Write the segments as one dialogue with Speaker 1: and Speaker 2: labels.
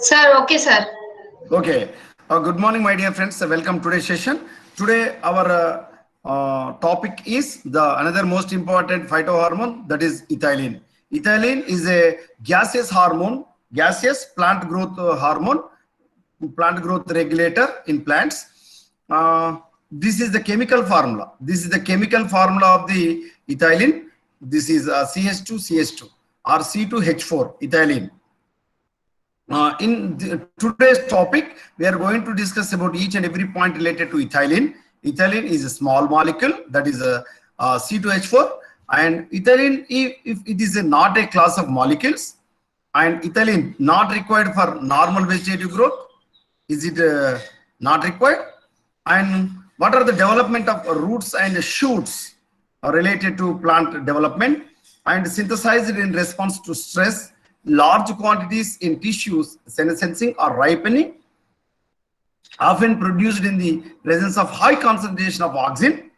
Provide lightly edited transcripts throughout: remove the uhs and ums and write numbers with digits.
Speaker 1: Sir, okay, sir.
Speaker 2: Okay. Good morning, my dear friends. Welcome to today's session. Today, our topic is the another most important phytohormone, that is ethylene. Ethylene is a gaseous hormone, gaseous plant growth hormone, plant growth regulator in plants. This is the chemical formula. This is the chemical formula of the ethylene. This is CH2CH2 or C2H4 ethylene. Today's topic, we are going to discuss about each and every point related to ethylene. Ethylene is a small molecule, that is a C2H4, and ethylene, if it is not a class of molecules, and ethylene not required for normal vegetative growth. Is it not required? And what are the development of roots and shoots related to plant development, and synthesized in response to stress, large quantities in tissues, senescing or ripening, often produced in the presence of high concentration of oxygen.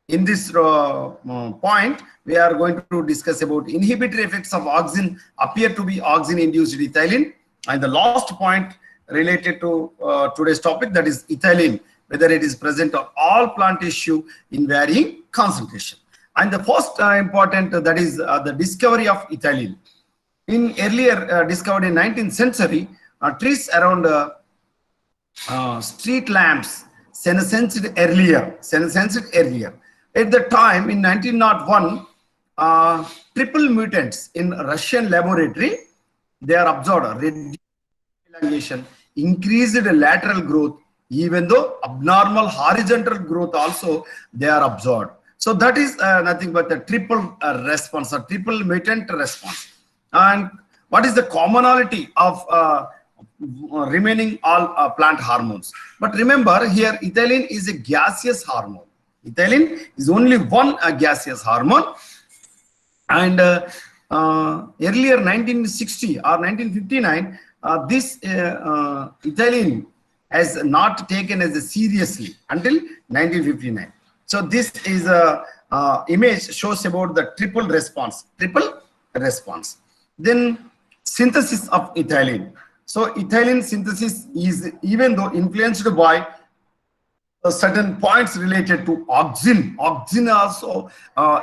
Speaker 2: In this point, we are going to discuss about inhibitory effects of oxygen appear to be oxygen-induced ethylene, and the last point related to today's topic, that is ethylene, whether it is present on all plant tissue in varying concentration. And the first important, that is the discovery of ethylene. In earlier discovered in 19th century, trees around street lamps senesced earlier. At the time in 1901, triple mutants in Russian laboratory, they are observed reduced elongation, increased lateral growth, even though abnormal horizontal growth also they are observed. So that is nothing but a triple response, a triple mutant response. And what is the commonality of remaining all plant hormones? But remember here, ethylene is a gaseous hormone. Ethylene is only one gaseous hormone. And earlier 1960 or 1959, this ethylene has not taken as seriously until 1959. So this is a image shows about the triple response. Then synthesis of ethylene. So ethylene synthesis is, even though influenced by certain points related to oxygen also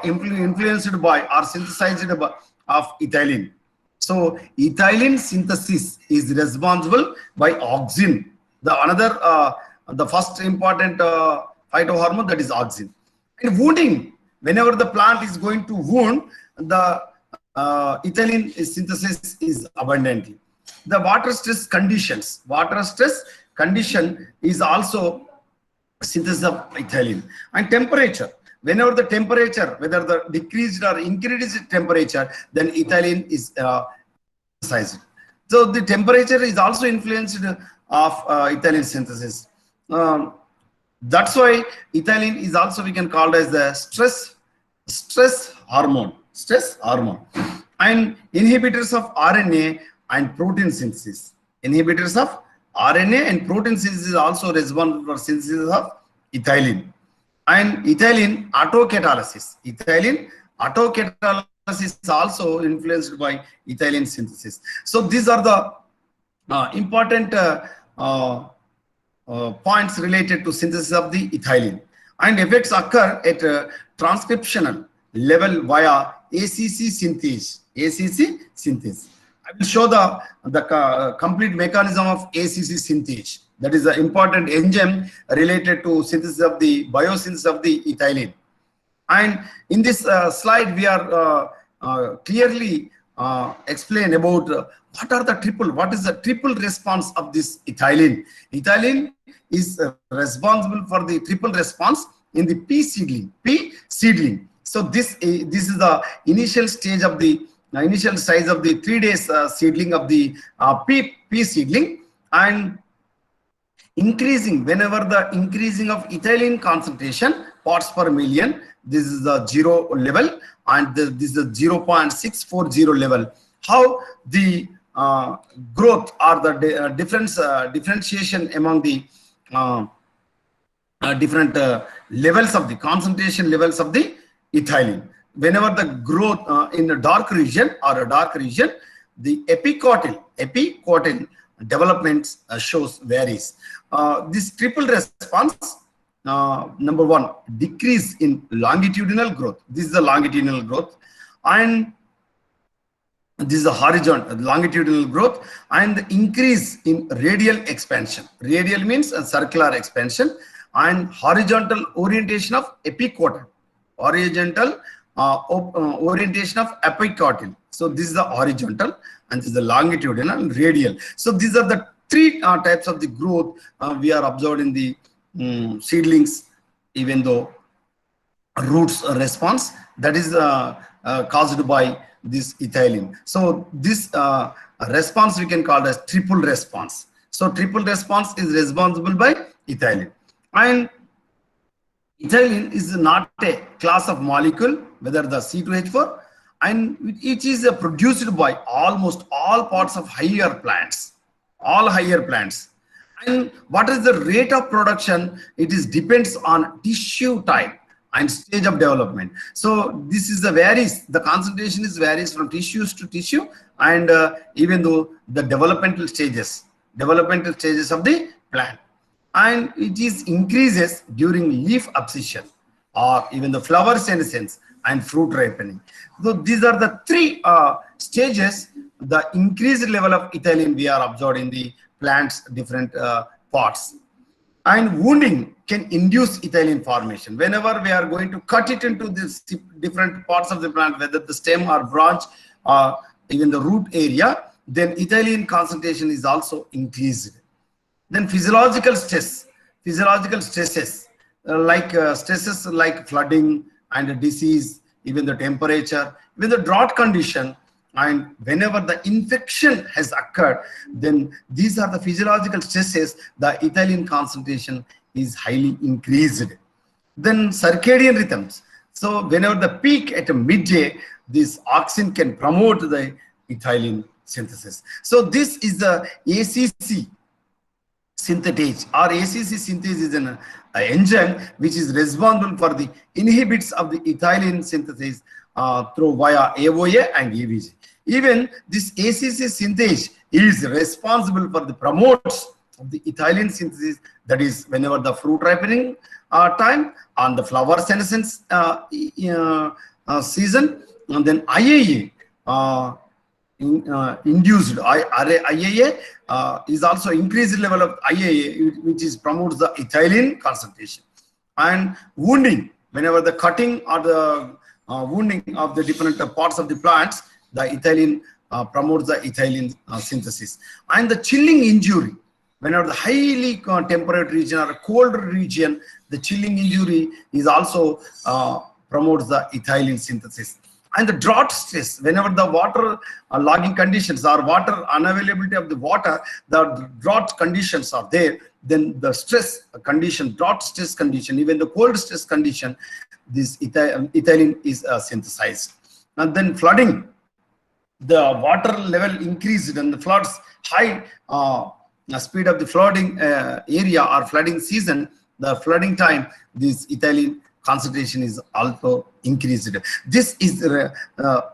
Speaker 2: influenced by or synthesized by of ethylene. So ethylene synthesis is responsible by oxygen. The first important phytohormone, that is oxygen. And wounding, whenever the plant is going to wound, the ethylene synthesis is abundantly. The water stress condition is also synthesis of ethylene. And temperature, whenever the temperature, whether the decreased or increased temperature, then ethylene is synthesized. So the temperature is also influenced of ethylene synthesis. That's why ethylene is also, we can call it as the stress hormone. And inhibitors of RNA and protein synthesis. Inhibitors of RNA and protein synthesis is also responsible for synthesis of ethylene. And ethylene autocatalysis. Ethylene autocatalysis is also influenced by ethylene synthesis. So these are the important points related to synthesis of the ethylene. And effects occur at transcriptional level via ACC synthase. I will show the complete mechanism of ACC synthase. That is an important enzyme related to synthesis of the biosynthesis of the ethylene. And in this slide, we are clearly explain about what is the triple response of this ethylene. Ethylene is responsible for the triple response in the pea seedling. So this is the initial stage of the initial size of the 3 days seedling of the pea seedling, and increasing whenever the increasing of ethylene concentration parts per million. This is the 0 level, and this is the 0.640 level. How the growth or the differentiation among the different levels of the concentration levels of the ethylene. Whenever the growth in a dark region, the epicotyl development shows varies. This triple response, number one, decrease in longitudinal growth. This is the longitudinal growth, and this is the horizontal longitudinal growth, and the increase in radial expansion. Radial means a circular expansion, and horizontal orientation of epicotyle. Horizontal orientation of epicotyle. So this is the horizontal, and this is the longitudinal and radial. So these are the three types of the growth we are observed in the seedlings, even though roots response that is caused by this ethylene. So this response we can call as triple response. So triple response is responsible by ethylene, and ethylene is not a class of molecule, whether the C2H4, and it is produced by almost all parts of higher plants, all higher plants. And what is the rate of production? It is depends on tissue type and stage of development. So this is the varies, the concentration is varies from tissues to tissue, and even though the developmental stages of the plant, and it is increases during leaf abscission or even the flower senescence and fruit ripening. So these are the three stages, the increased level of ethylene we are observed in the plant's different parts. And wounding can induce ethylene formation. Whenever we are going to cut it into these different parts of the plant, whether the stem or branch or even the root area, then ethylene concentration is also increased. Then physiological stresses, stresses like flooding and disease, even the temperature, even the drought condition, and whenever the infection has occurred, then these are the physiological stresses, the ethylene concentration is highly increased. Then circadian rhythms. So whenever the peak at a midday, this auxin can promote the ethylene synthesis. So this is the ACC synthetase, or ACC synthase is an enzyme which is responsible for the inhibits of the ethylene synthesis through via AOA and EVG. Even this ACC synthase is responsible for the promotes of the ethylene synthesis, that is whenever the fruit ripening time on the flower senescence season, and then IAA induced IAA is also increased level of IAA, which is promotes the ethylene concentration. And wounding, whenever the cutting or the wounding of the different parts of the plants, the ethylene promotes the ethylene synthesis. And the chilling injury, whenever the highly temperate region or a cold region, the chilling injury is also promotes the ethylene synthesis. And the drought stress, whenever the water logging conditions or water unavailability of the water, the drought conditions are there, then the stress condition, drought stress condition, even the cold stress condition, this ethylene is synthesized. And then flooding, the water level increased and the floods high speed of the flooding area or flooding season, the flooding time, this ethylene concentration is also increased. This is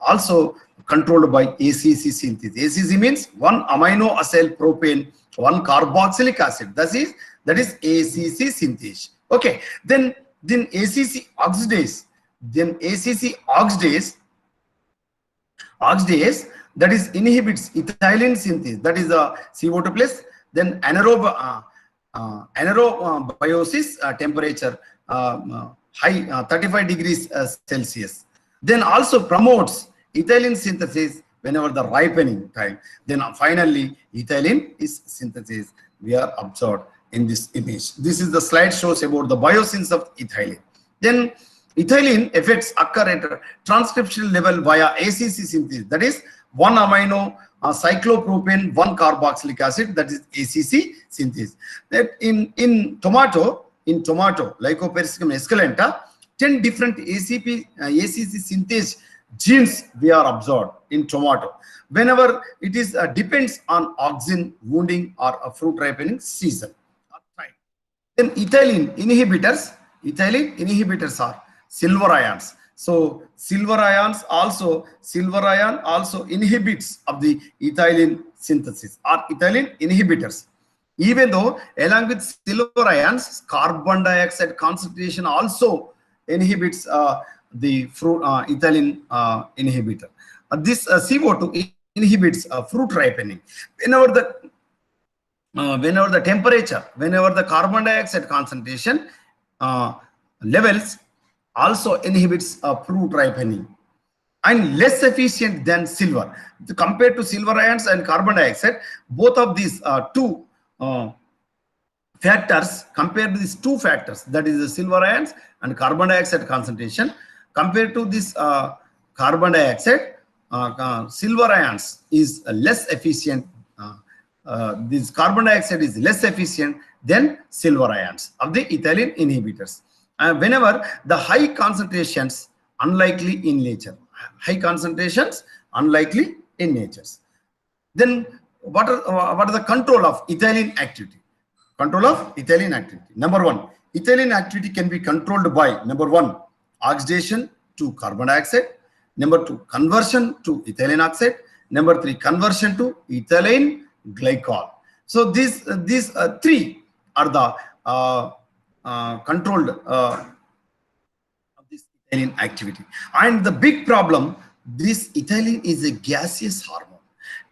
Speaker 2: also controlled by ACC synthesis. ACC means 1 amino acyl propane 1 carboxylic acid. That is ACC synthesis. Okay. Then ACC oxidase. Oxidase that is inhibits ethylene synthesis. That is the CO2 plus. Then anaerobiosis temperature high 35 degrees Celsius. Then also promotes ethylene synthesis whenever the ripening time. Then finally ethylene is synthesis we are observed in this image. This is the slide shows about the biosynthesis of ethylene. Then ethylene effects occur at a transcriptional level via ACC synthesis. That is 1 amino cyclopropane 1 carboxylic acid, that is ACC synthesis. That in tomato, Lycoperispum esculenta, 10 different ACC synthase genes we are observed in tomato. Whenever it is depends on auxin, wounding, or a fruit ripening season. Then ethylene inhibitors are silver ions. So silver ion also inhibits of the ethylene synthesis or ethylene inhibitors. Even though along with silver ions, carbon dioxide concentration also inhibits the fruit ethylene inhibitor. This CO2 inhibits fruit ripening. Whenever the temperature, whenever the carbon dioxide concentration levels also inhibits fruit ripening, and less efficient than silver. Compared to silver ions and carbon dioxide, both of these two factors, compared to these two factors, that is the silver ions and carbon dioxide concentration, compared to this carbon dioxide, silver ions is less efficient. This carbon dioxide is less efficient than silver ions of the ethylene inhibitors. Whenever the high concentrations unlikely in nature, high concentrations unlikely in nature. Then what are the control of ethylene activity? Control of ethylene activity. Number one, ethylene activity can be controlled by number one, oxidation to carbon dioxide. Number two, conversion to ethylene oxide. Number three, conversion to ethylene glycol. So these three are the controlled of this ethylene activity. And the big problem, this ethylene is a gaseous hormone.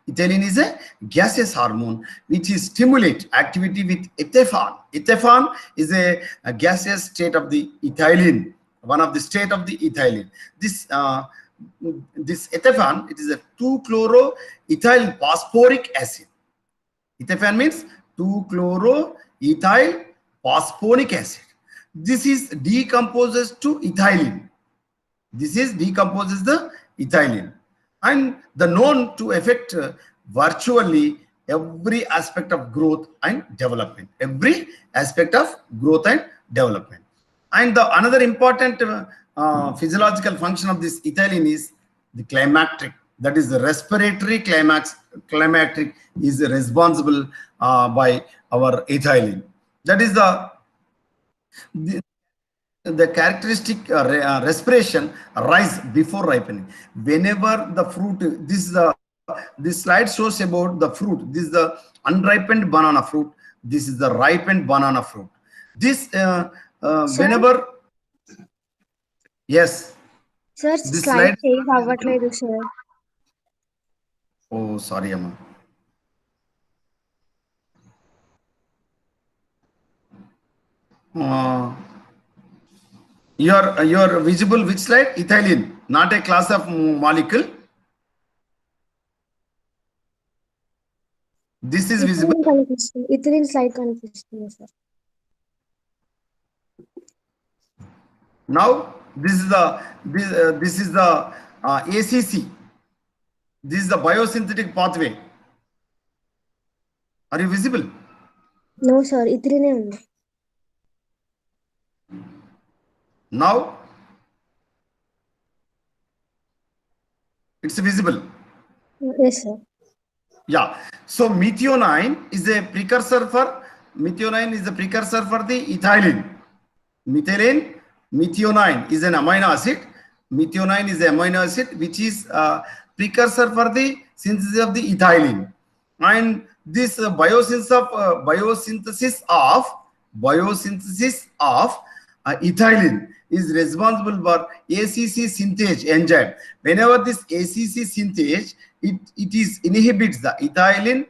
Speaker 2: Ethylene is a gaseous hormone which is stimulate activity with ethephan. Ethephan is a gaseous state of the ethylene, one of the state of the ethylene. This ethephan, it is a 2-chloroethyl phosphoric acid. Ethephan means 2-chloroethyl phosphoric acid. This is decomposes to ethylene. This is decomposes the ethylene, and the known to affect virtually every aspect of growth and development. Every aspect of growth and development. And the another important physiological function of this ethylene is the climacteric. That is the respiratory climacteric is responsible by our ethylene. That is the characteristic respiration rise before ripening. Whenever the fruit, this slide shows about the fruit. This is the unripened banana fruit. This is the ripened banana fruit. This whenever, yes.
Speaker 1: Sir,
Speaker 2: This
Speaker 1: slide
Speaker 2: slide.
Speaker 1: save avvatledu, sir.
Speaker 2: Oh, sorry, Amma. You're visible which slide? Ethylene, not a class of molecule. This is visible.
Speaker 1: Ethylene slide kanipistundi, sir.
Speaker 2: Now this is the ACC. This is the biosynthetic pathway. Are you visible?
Speaker 1: No, sir. Ethylene undi.
Speaker 2: Now it's visible.
Speaker 1: Yes, sir.
Speaker 2: Yeah. So methionine is a precursor for the ethylene. Methionine is an amino acid. Methionine is an amino acid which is precursor for the synthesis of the ethylene. And this biosynthesis of ethylene is responsible for ACC synthase enzyme. Whenever this ACC synthase, it inhibits the ethylene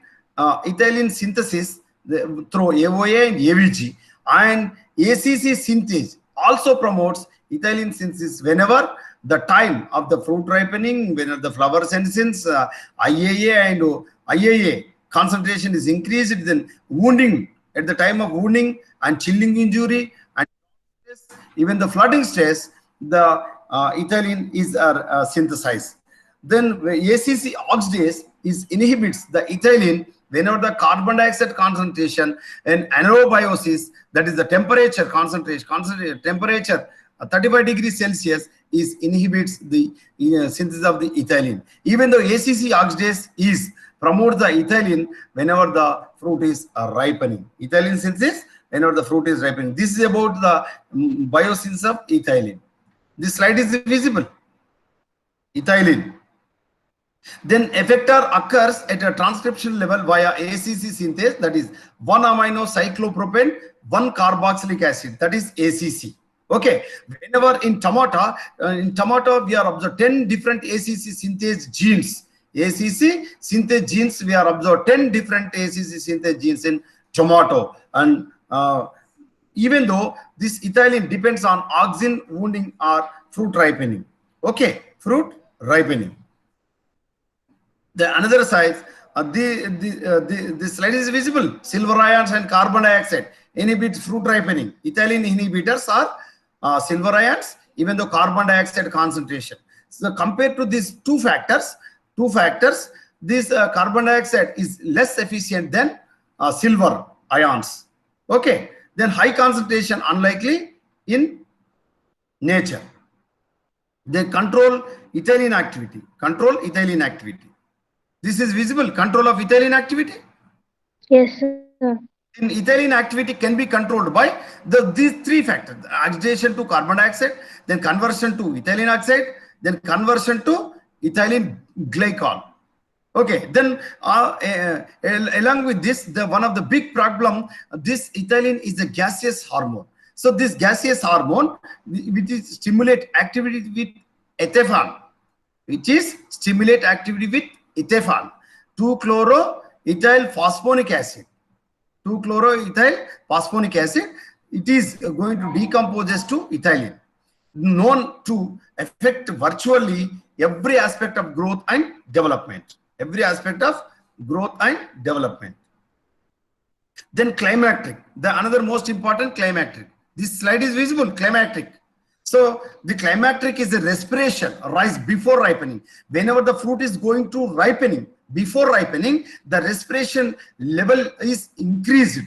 Speaker 2: synthesis through AOA and AVG, and ACC synthase also promotes ethylene synthesis whenever the time of the fruit ripening, whenever the flower senescence, IAA and IAA concentration is increased, then wounding, at the time of wounding and chilling injury and even the flooding stress, the ethylene is synthesized. Then ACC oxidase inhibits the ethylene whenever the carbon dioxide concentration and anaerobiosis, that is the temperature concentration, temperature 35 degrees Celsius inhibits the synthesis of the ethylene. Even though ACC oxidase promotes the ethylene whenever the fruit is ripening. Ethylene synthesis whenever the fruit is ripening. This is about the biosynthesis of ethylene. This slide is visible. Ethylene. Then effector occurs at a transcription level via ACC synthase, that is 1 amino cyclopropane, 1 carboxylic acid, that is ACC. Okay, whenever in tomato we are observed 10 different ACC synthase genes. ACC synthase genes, we are observed 10 different ACC synthase genes in tomato. And even though this ethylene depends on auxin wounding or fruit ripening. Okay, fruit ripening. The another side, this slide is visible. Silver ions and carbon dioxide inhibit fruit ripening. Ethylene inhibitors are silver ions, even though carbon dioxide concentration. So compared to these two factors, this carbon dioxide is less efficient than silver ions. Okay, then high concentration unlikely in nature. They control ethylene activity. This is visible, control of ethylene activity.
Speaker 1: Yes, sir.
Speaker 2: In ethylene activity can be controlled by these three factors: oxidation to carbon dioxide, then conversion to ethylene oxide, then conversion to ethylene glycol. Okay, then along with this, one of the big problem, this ethylene is a gaseous hormone. So this gaseous hormone, which is stimulate activity with ethanol, 2-chloroethyl phosphonic acid. 2-chloroethyl phosphonic acid, it is going to decompose to ethylene, known to affect virtually every aspect of growth and development. Then climacteric, the another most important climacteric. This slide is visible, climacteric. So the climacteric is a respiration rise before ripening. Whenever the fruit is going to ripening, before ripening, the respiration level is increased.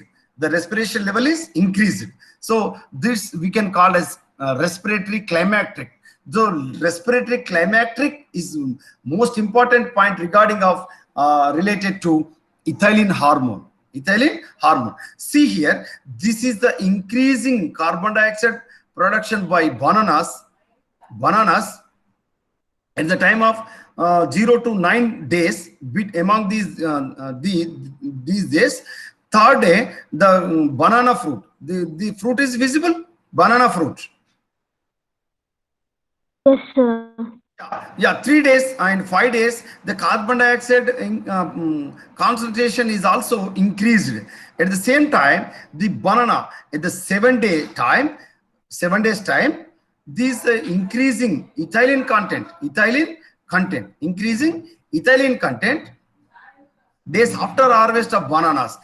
Speaker 2: So this we can call as respiratory climacteric. The respiratory climacteric is most important point regarding of related to ethylene hormone. See here, this is the increasing carbon dioxide production by bananas at the time of 0 to 9 days. Among these days, third day, the banana fruit, the fruit is visible, banana fruit.
Speaker 1: Yes, sir.
Speaker 2: Yeah, 3 days and 5 days, the carbon dioxide concentration is also increased. At the same time, the banana at the 7 days time, this increasing ethylene content days after harvest of bananas.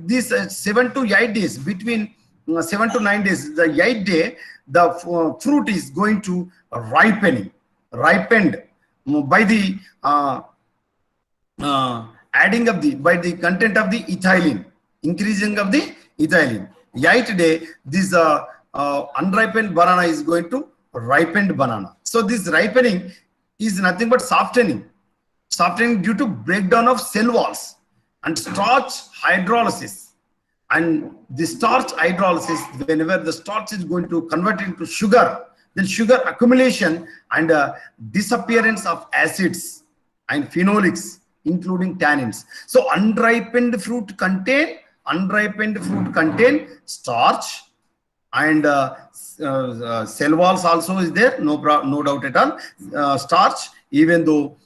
Speaker 2: This 7 to 8 days, between 7 to 9 days, the 8th day, the fruit is going to ripened by the adding of by the content of the ethylene, increasing of the ethylene. 8th day, this unripened banana is going to ripened banana. So this ripening is nothing but softening due to breakdown of cell walls and starch hydrolysis. And the starch hydrolysis, whenever the starch is going to convert into sugar, then sugar accumulation and disappearance of acids and phenolics, including tannins. So unripened fruit contain starch, and cell walls also is there, no doubt at all. Starch, even though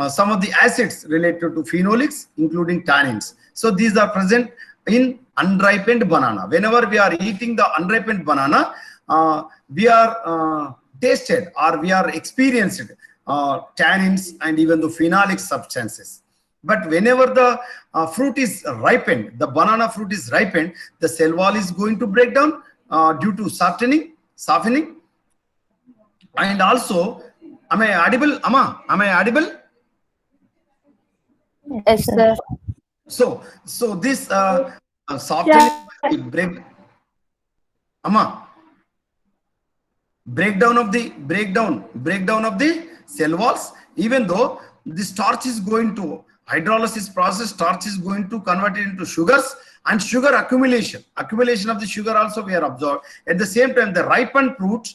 Speaker 2: some of the acids related to phenolics, including tannins. So these are present in unripened banana. Whenever we are eating the unripened banana, we are tasted or we are experienced tannins and even the phenolic substances. But whenever the fruit is ripened, the banana fruit is ripened, the cell wall is going to break down due to softening. And also, am I audible, Amma? Am I audible?
Speaker 3: Yes, sir.
Speaker 2: So this softening breakdown of the cell walls, even though the starch is going to hydrolysis process, starch is going to convert it into sugars, and sugar accumulation of the sugar also we are observed. At the same time, the ripened fruit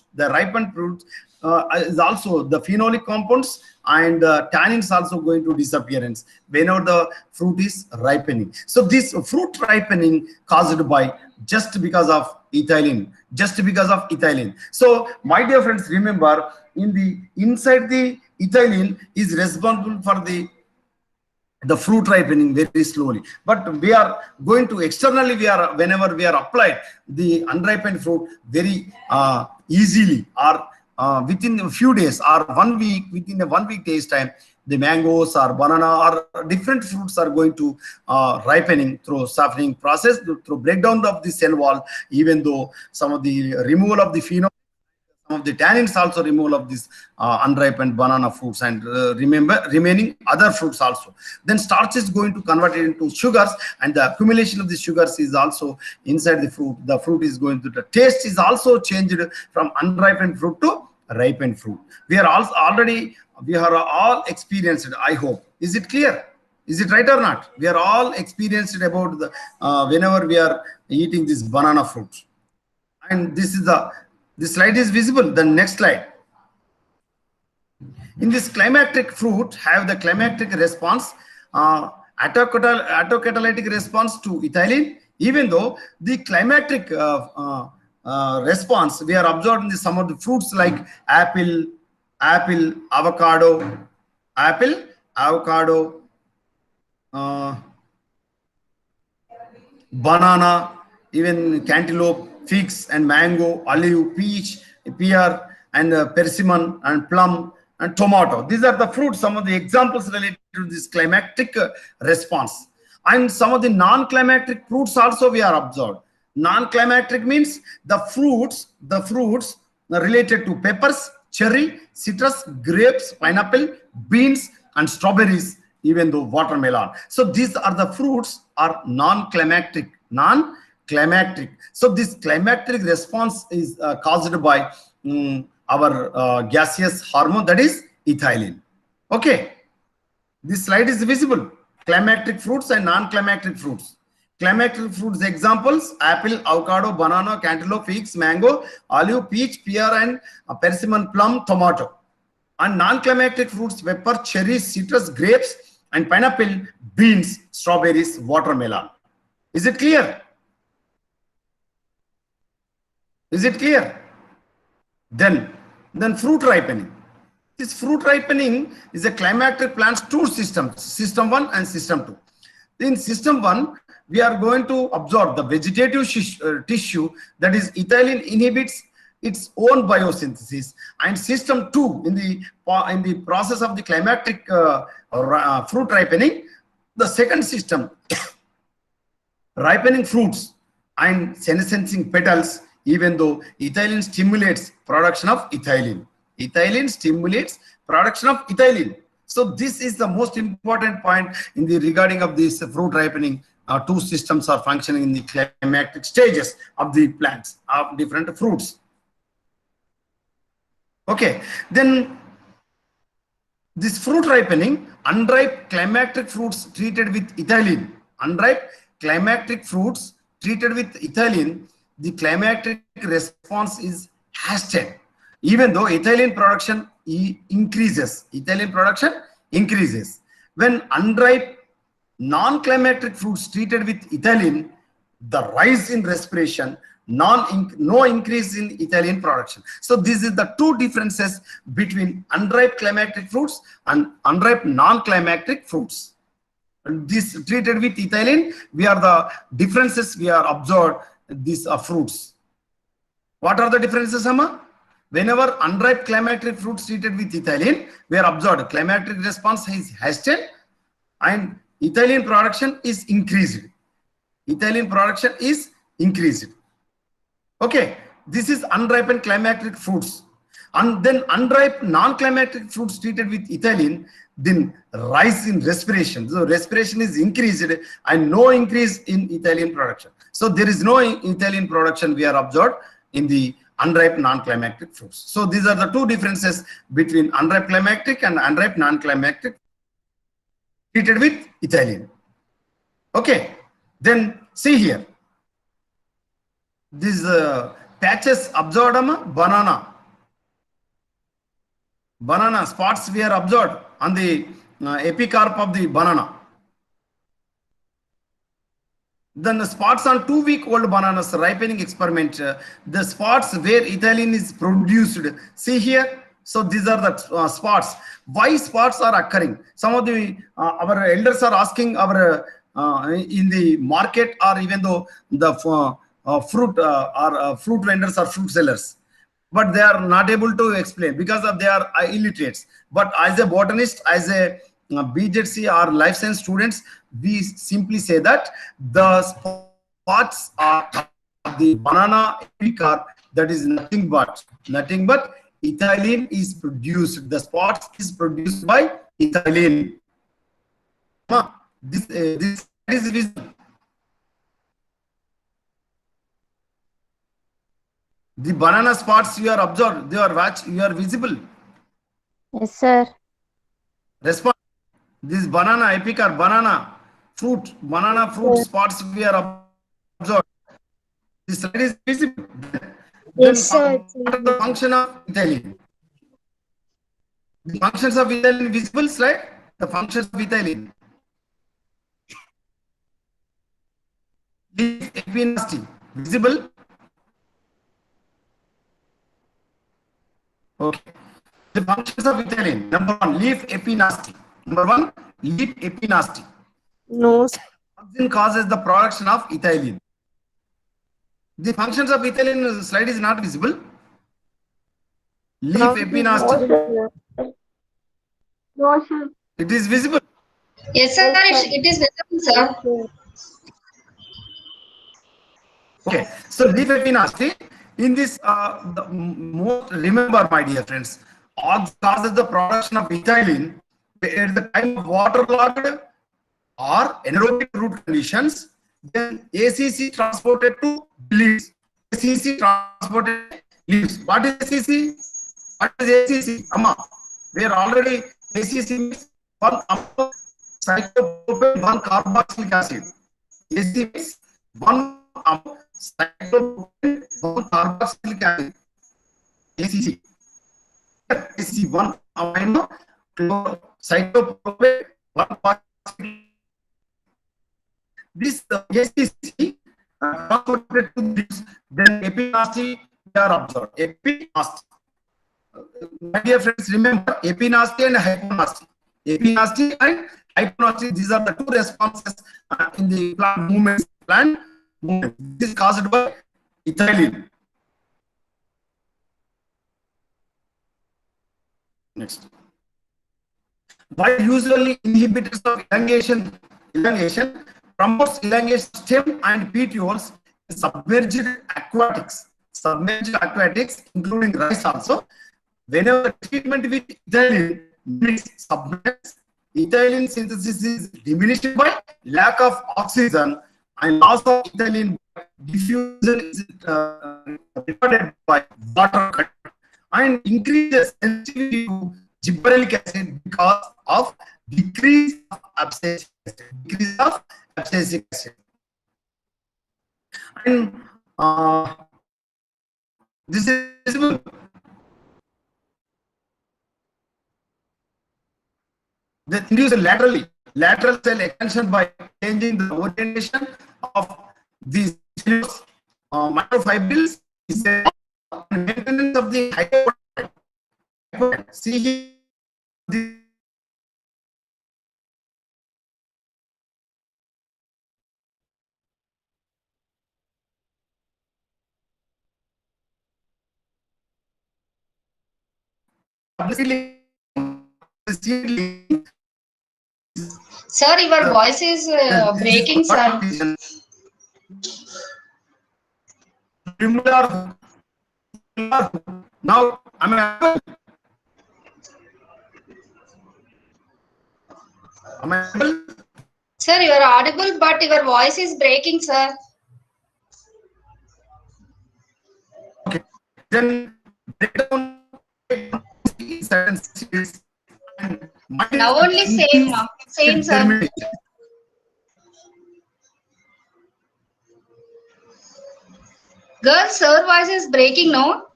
Speaker 2: is also the phenolic compounds, and tannins also going to disappearance whenever the fruit is ripening. So this fruit ripening caused by just because of ethylene, So my dear friends, remember, inside the ethylene is responsible for the fruit ripening very slowly, but we are going to externally, whenever we are applied the unripened fruit very easily, or within a few days or 1 week, within a 1 week days time, the mangoes or banana or different fruits are going to ripening through softening process, through breakdown of the cell wall, even though some of the removal of the phenol, some of the tannins also removal of this unripened banana fruits, and remaining other fruits also. Then starch is going to convert it into sugars, and the accumulation of the sugars is also inside the fruit. The fruit is going to, the taste is also changed from unripened fruit to ripened fruit. We are all experienced, I hope. Is it clear? Is it right or not? We are all experienced about the whenever we are eating this banana fruit. And this slide is visible. The next slide. In this climacteric fruit have the climacteric response, autocatalytic response to ethylene, even though the climacteric response we are observed in some of the fruits like apple, avocado, banana, even cantaloupe, figs and mango, olive, peach, pear, and persimmon and plum and tomato. These are the fruits, some of the examples related to this climacteric response. And some of the non-climacteric fruits also we are observed. Non-climacteric means the fruits related to peppers, cherry, citrus, grapes, pineapple, beans, and strawberries, even though watermelon. So these are the fruits are non-climacteric. So this climacteric response is caused by our gaseous hormone, that is ethylene. Okay, this slide is visible. Climacteric fruits and non-climacteric fruits. Climacteric fruits examples: apple, avocado, banana, cantaloupe, figs, mango, olive, peach, pear, and persimmon, plum, tomato. And non-climacteric fruits: pepper, cherries, citrus, grapes, and pineapple, beans, strawberries, watermelon. Is it clear? Is it clear? Then fruit ripening. This fruit ripening is a climacteric plant's two systems, system 1 and system 2. In system 1, we are going to absorb the vegetative tissue, that is ethylene inhibits its own biosynthesis, and system 2, in the process of the climacteric fruit ripening, the second system ripening fruits and senescing petals, even though ethylene stimulates production of ethylene. Ethylene stimulates production of ethylene. So this is the most important point in the regarding of this fruit ripening. Two systems are functioning in the climacteric stages of the plants of different fruits. Okay, then this fruit ripening, unripe climacteric fruits treated with ethylene. Unripe climacteric fruits treated with ethylene, the climacteric response is hastened, even though ethylene production increases. Ethylene production increases. When unripe non-climacteric fruits treated with ethylene, the rise in respiration, no increase in ethylene production. So this is the two differences between unripe climacteric fruits and unripe non-climacteric fruits. And this treated with ethylene, we are the differences we are observed these fruits. What are the differences, Amma? Whenever unripe climacteric fruits treated with ethylene, we are observed climacteric response is hastened and ethylene production is increased. Ethylene production is increased. Okay, this is unripened climacteric fruits. And then unripe non-climacteric fruits treated with ethylene, then rise in respiration. So respiration is increased and no increase in ethylene production. So there is no ethylene production we are observed in the unripe non-climacteric fruits. So these are the two differences between unripe climacteric and unripe non-climacteric. treated with ethylene. Okay, then see here. These patches observed on banana spots were observed on the epicarp of the banana. Then the spots on 2-week-old bananas ripening experiment, the spots where ethylene is produced. See here. So these are the spots. Why spots are occurring? Some of the our elders are asking our in the market, or even though the fruit vendors or fruit sellers, but they are not able to explain because of they are illiterates. But as a botanist, as a BJC or life science students, we simply say that the spots are the banana epicarp, that is nothing but ethylene is produced. The spots is produced by ethylene. This is visible. The banana spots you are observed, they are you are visible.
Speaker 3: Yes, sir.
Speaker 2: Response. This banana epicarp, banana fruit spots we are observed. This slide is visible.
Speaker 1: Yes, sir.
Speaker 2: What is the function of ethylene? The functions of ethylene visible slide. The functions of ethylene. Leaf epinasty visible. Okay. The functions of ethylene. Number one, leaf epinasty.
Speaker 3: No.
Speaker 2: Oxygen causes the production of ethylene. The functions of ethylene slide is not visible. Leaf epinasty.
Speaker 1: No, sir.
Speaker 2: It is visible.
Speaker 4: Yes, sir. It is visible, sir.
Speaker 2: Okay. So leaf epinasty. In this, remember, my dear friends, oxygen causes the production of ethylene at the time of waterlogged or anaerobic root conditions. Then ACC transported to leaves. ACC transported leaves. What is ACC? What is ACC? Amma, we are already ACC means one cyclopropane, one carboxylic acid. AC means one cyclopropane, one carboxylic acid. ACC. ACC, one amino cyclopropane, one carboxylic. This ACC transported to leaves, then epinasty they are observed. Epinasty. My dear friends, remember epinasty and hyponasty. Epinasty and hyponasty, these are the two responses in the plant movements. This is caused by ethylene. Next. Why usually inhibitors of elongation promotes elongation stem and petioles in submerged aquatics, including rice also. Whenever treatment with ethylene means submerged, ethylene synthesis is diminished by lack of oxygen, and loss of ethylene diffusion is recorded by water and increases sensitivity to gibberellic acid because of decrease of abscisic acid. And this is visible. They induce lateral cell extension by changing the orientation of these microfibrils. Is a maintenance of the hypotension. See here,
Speaker 4: Sir, your voice is breaking, sir.
Speaker 2: Now, am I able?
Speaker 4: Sir, you are audible, but your voice is breaking, sir.
Speaker 2: Okay. Then break down
Speaker 4: Now only same. Same, sir.
Speaker 2: germination.
Speaker 4: Girls, sir voice is breaking, no?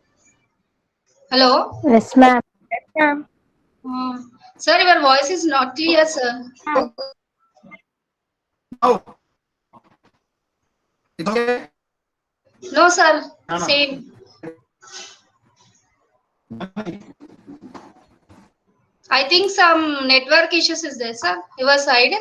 Speaker 4: Hello?
Speaker 3: Yes, ma'am.
Speaker 4: Sir, your voice is not clear, sir.
Speaker 2: Now, it's okay.
Speaker 4: No, sir.
Speaker 2: No.
Speaker 4: Same. I think some network issues is there, sir. Your side?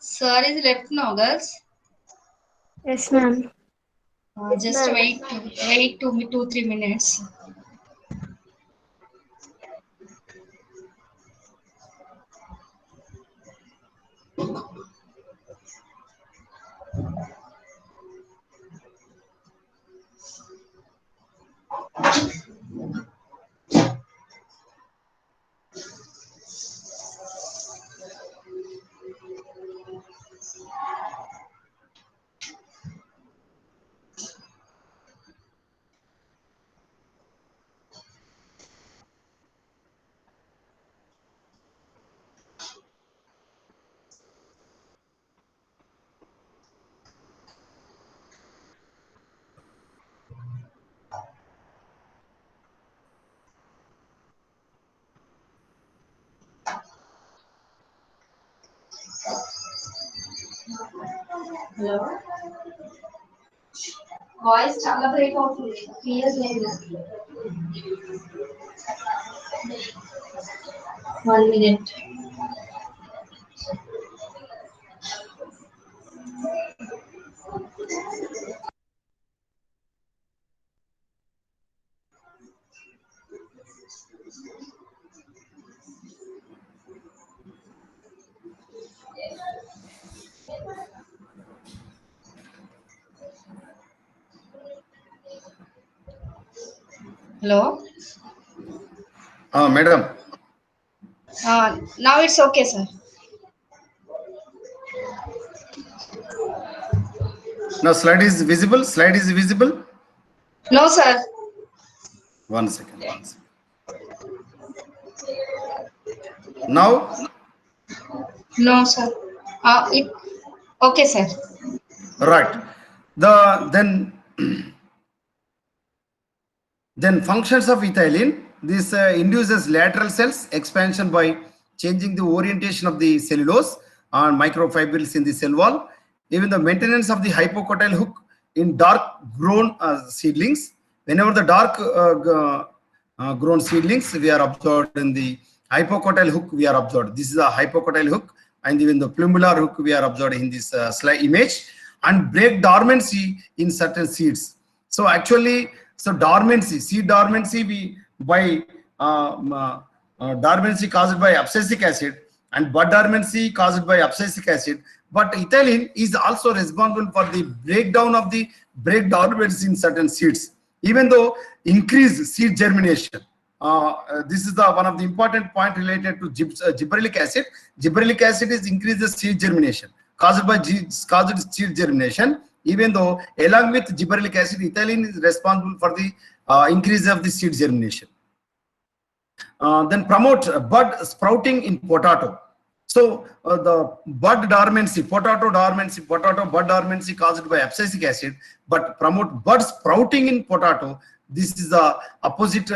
Speaker 4: Sir is left now, girls.
Speaker 1: Yes, ma'am.
Speaker 4: Just wait 2-3 minutes. Hello? Voice చాలా break అవుతుంది. Clear లేదు. 1 minute. Hello?
Speaker 2: Madam.
Speaker 4: Now it's okay, sir.
Speaker 2: Now slide is visible. Slide is visible.
Speaker 4: No, sir.
Speaker 2: One second. Now.
Speaker 4: No, sir. Okay, sir.
Speaker 2: Right. Then functions of ethylene. This induces lateral cells expansion by changing the orientation of the cellulose and microfibrils in the cell wall. Even the maintenance of the hypocotyl hook in dark grown seedlings. Whenever the dark grown seedlings we are observed in the hypocotyl hook, we are observed. This is a hypocotyl hook, and even the plumbular hook we are observed in this slide image, and break dormancy in certain seeds. So actually, dormancy, seed dormancy, dormancy caused by abscisic acid, and bud dormancy caused by abscisic acid. But ethylene is also responsible for the breakdown of the break dormancy in certain seeds, even though increase seed germination. This is one of the important point related to gibberellic acid. Gibberellic acid is increase the seed germination caused by seed germination. Even though along with gibberellic acid, ethylene is responsible for the increase of the seed germination. Then promote bud sprouting in potato. So the bud dormancy, potato bud dormancy caused by abscisic acid, but promote bud sprouting in potato. This is the opposite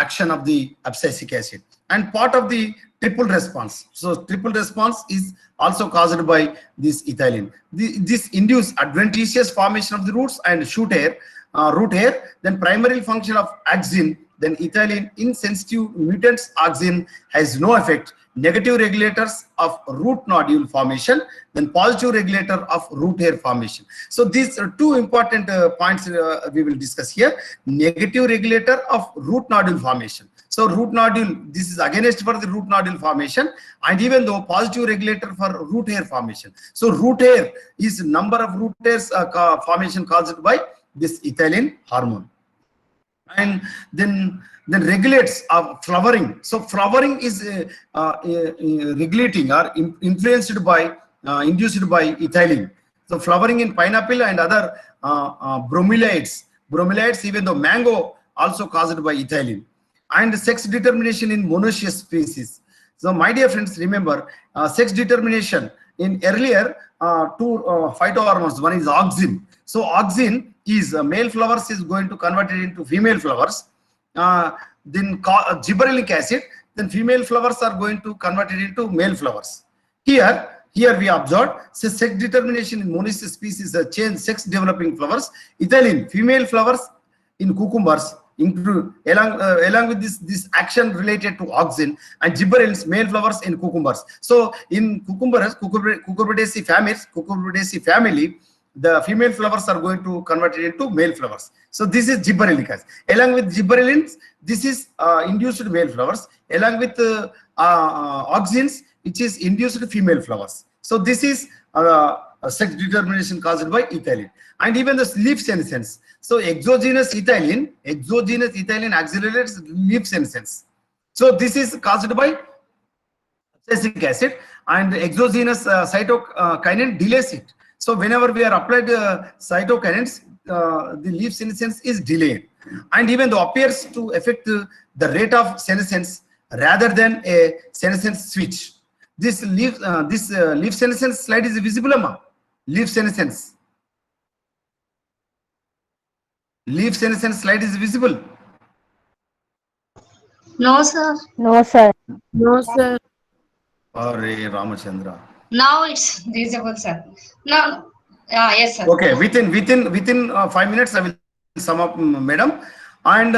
Speaker 2: action of the abscisic acid, and part of the triple response. So triple response is also caused by this ethylene. This induce adventitious formation of the roots and root hair. Then primary function of auxin. Then ethylene insensitive mutants auxin has no effect negative regulators of root nodule formation, then positive regulator of root hair formation. So these are two important points we will discuss here. Negative regulator of root nodule formation. So root nodule, this is against for the root nodule formation, and even though positive regulator for root hair formation. So root hair is number of root hairs formation caused by this ethylene hormone. And then regulates flowering. So flowering is regulating or influenced by induced by ethylene. So flowering in pineapple and other bromeliads, even though mango also caused by ethylene. And sex determination in monoecious species. So my dear friends, remember sex determination in earlier two phytohormones. One is auxin. So auxin is male flowers is going to convert it into female flowers. Then gibberellic acid, then female flowers are going to convert it into male flowers. Here we observed sex determination in monoecious species change sex developing flowers. Ethylene female flowers in cucumbers include along with this action related to auxin, and gibberellins male flowers in cucumbers. So in Cucurbitaceae family, the female flowers are going to convert it into male flowers. So this is gibberellic acid. Along with gibberellins, this is induced male flowers. Along with auxins, which is induced female flowers. So this is sex determination caused by ethylene. And even the leaf senescence. So exogenous ethylene accelerates leaf senescence. So this is caused by abscisic acid, and exogenous cytokinin delays it. So whenever we are applied cytokinins, the leaf senescence is delayed, and even though appears to affect the rate of senescence rather than a senescence switch. This leaf senescence slide is visible, amma. Leaf senescence slide is visible.
Speaker 4: No, sir.
Speaker 3: No, sir.
Speaker 1: No, sir.
Speaker 2: Hare Ramachandra.
Speaker 4: Now it's visible, sir. Now, yes, sir.
Speaker 2: Okay, within 5 minutes I will sum up, madam. And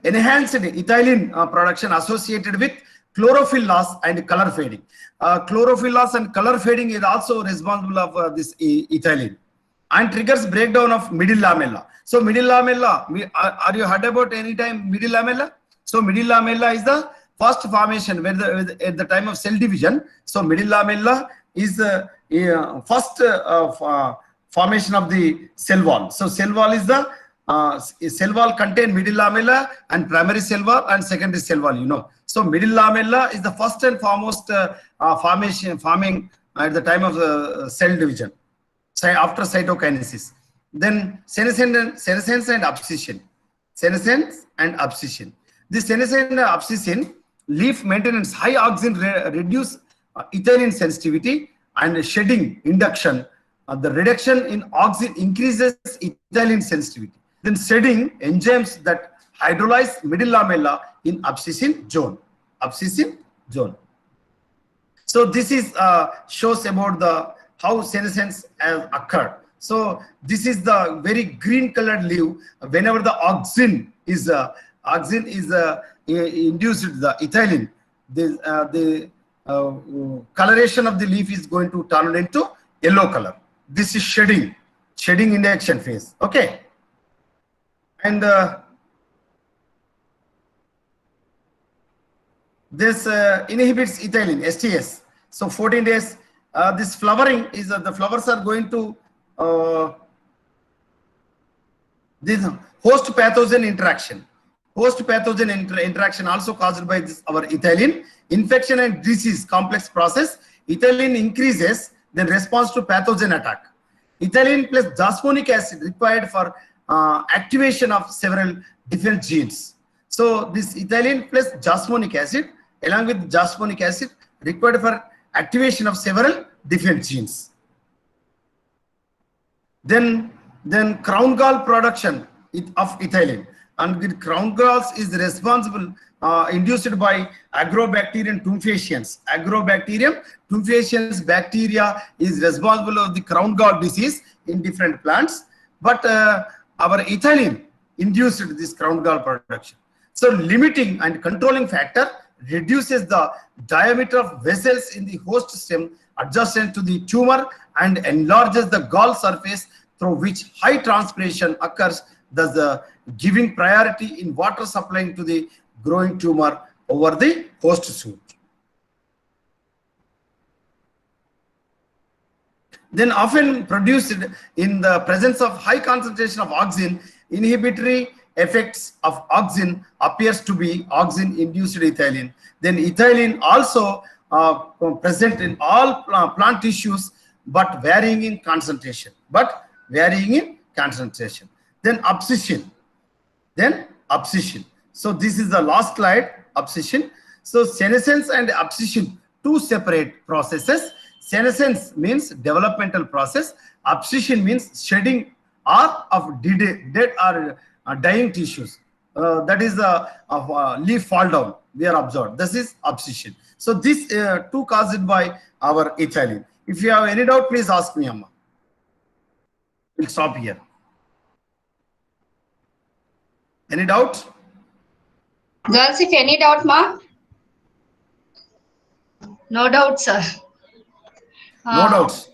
Speaker 2: enhanced ethylene production associated with chlorophyll loss and color fading. Chlorophyll loss and color fading is also responsible of this ethylene, and triggers breakdown of middle lamella. So middle lamella, are you heard about any time middle lamella? So middle lamella is the first formation where at the time of cell division. So middle lamella is the first formation of the cell wall. So cell wall is the cell wall contain middle lamella and primary cell wall and secondary cell wall, you know. So middle lamella is the first and foremost forming at the time of the cell division, after cytokinesis. Then senescence and abscission. Senescence and abscission. The senescence and abscission leaf maintenance, high auxin reduce ethylene sensitivity, and shedding induction. The reduction in auxin increases ethylene sensitivity. Then shedding enzymes that hydrolyze middle lamella in abscission zone. So this is shows about the how senescence has occurred. So this is the very green colored leaf. Whenever the auxin is induced the ethylene, the coloration of the leaf is going to turn into yellow color. This is shedding induction phase. Okay, and this inhibits ethylene STS. So 14 days. This flowering is the flowers are going to this host pathogen interaction. Host pathogen interaction also caused by this our ethylene. Infection and disease complex process. Ethylene increases then response to pathogen attack. Ethylene plus jasmonic acid required for activation of several different genes. So this ethylene plus jasmonic acid along with jasmonic acid required for activation of several different genes. Then crown gall production of ethylene, and the crown galls is responsible induced by Agrobacterium tumefaciens. Agrobacterium tumefaciens bacteria is responsible of the crown gall disease in different plants, but our ethylene induced this crown gall production. So limiting and controlling factor reduces the diameter of vessels in the host stem adjacent to the tumor and enlarges the gall surface through which high transpiration occurs, thus giving priority in water supplying to the growing tumor over the host suit. Then often produced in the presence of high concentration of auxin, inhibitory effects of auxin appears to be auxin-induced ethylene. Then ethylene also present in all plant tissues, but varying in concentration. Then abscission. So this is the last slide, abscission. So senescence and abscission, two separate processes. Senescence means developmental process. Abscission means shedding of dead or dying tissues. That is the leaf fall down. We are observed. This is abscission. So this two caused by our ethylene. If you have any doubt, please ask me, Amma. We'll stop here. Any doubt?
Speaker 4: Girls, if any doubt, ma? No doubt, sir.
Speaker 2: No doubts.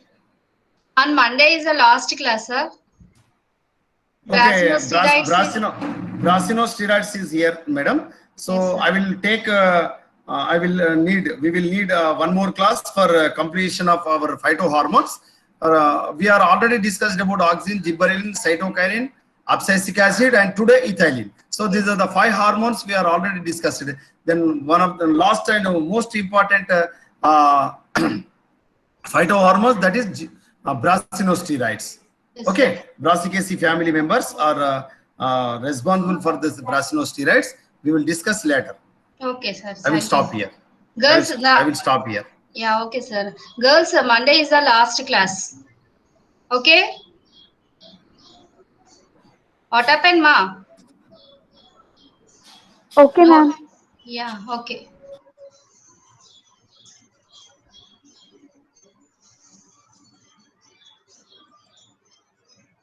Speaker 4: On Monday is the last class, sir.
Speaker 2: Okay,
Speaker 4: Brasinosteroids
Speaker 2: brasinosteroids is here, madam. So
Speaker 4: Yes,
Speaker 2: I will take. We will need one more class for completion of our phytohormones. We are already discussed about auxin, gibberellin, cytokinin, abscisic acid, and today ethylene. So these are the 5 hormones we are already discussed. Then one of the last and most important phytohormones, that is brasinosteroids.
Speaker 4: Yes,
Speaker 2: Okay, Brassicaceae family members are responsible for this brasinosteroids. We will discuss later.
Speaker 4: Okay, sir.
Speaker 2: I will
Speaker 4: Thank
Speaker 2: stop
Speaker 4: you.
Speaker 2: here.
Speaker 4: Girls,
Speaker 2: I will stop here.
Speaker 4: yeah, okay, sir. Girls, Monday is the last class. Okay? What happened, ma?
Speaker 3: Okay, ma'am.
Speaker 4: Yeah, okay.